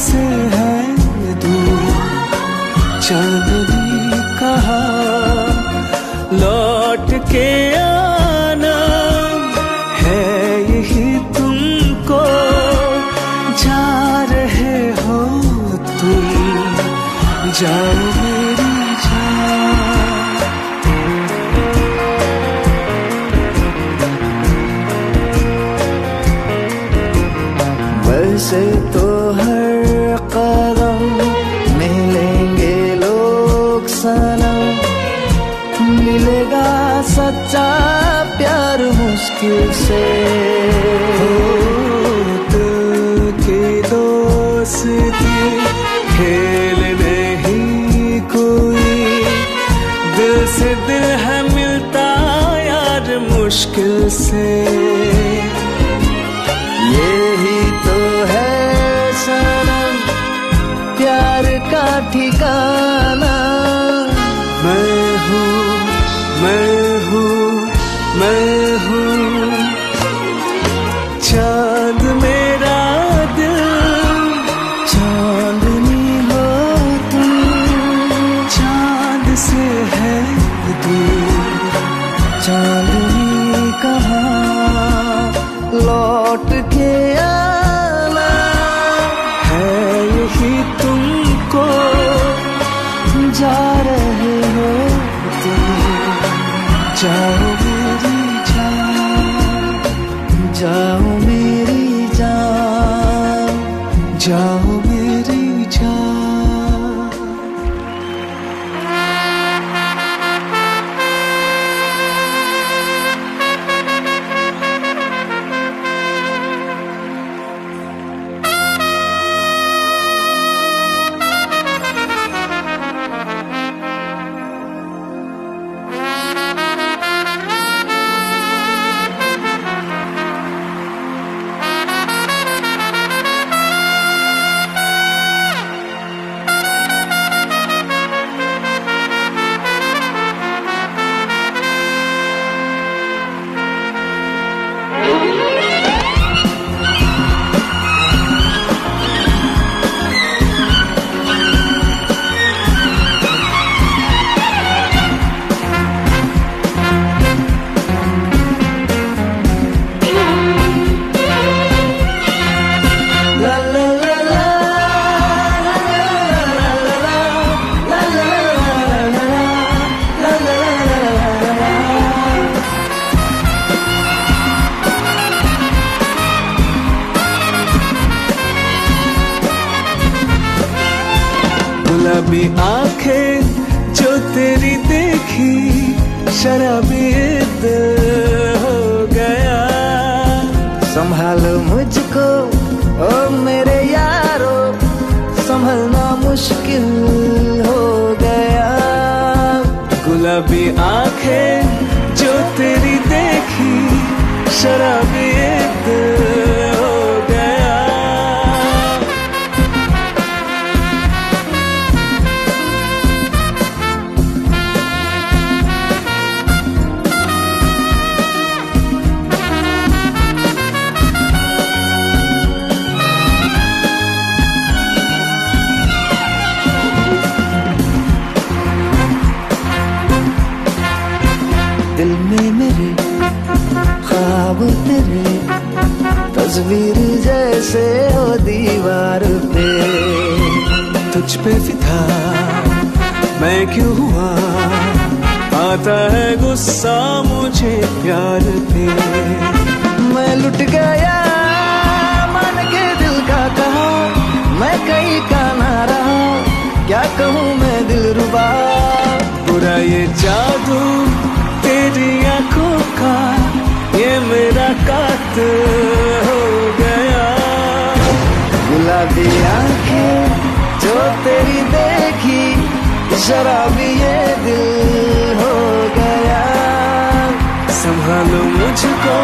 से है दूर, चांदनी कहा लौट के आना है यही तुमको, जा रहे हो तुम, जाओ मेरी जान। वैसे तो हर कदम मिलेंगे लोग सनम, मिलेगा सच्चा प्यार मुश्किल से। दिल की दोस्ती खेल नहीं कोई, दिल से दिल है मिलता यार मुश्किल से। यही तो है सनम प्यार का ठिकाना, मैं हूँ मैं हूँ मैं हूँ चांद मेरा दिल, चांदनी हो तुम, चांद से है दूर, चांदनी कहाँ लौट के आना है यही तुमको, जा रहे हो तुम, जाओ मेरी जान, जाओ मेरी जान, जाओ मेरी जान। गुलाबी आंखें जो तेरी देखी, शराबी दिल हो गया। संभालो मुझको ओ मेरे यारो, संभलना मुश्किल हो गया। गुलाबी आंखें जो तेरी देखी, शराबी दिल हो गया। दिल में मेरे ख्वाब तेरे, तस्वीर जैसे हो दीवार पे। तुझ पे फिदा मैं क्यों हुआ, आता है गुस्सा मुझे प्यार पे। मैं लुट गया मान के दिल का कहा, मैं कहीं का ना रहा, क्या कहूँ मैं दिलरुबा। पूरा ये जादू तेरी आंखों का, ये मेरा कातिल हो गया। गुलाबी आंखें जो तेरी देखी, शराबी ये दिल हो गया। संभालो मुझको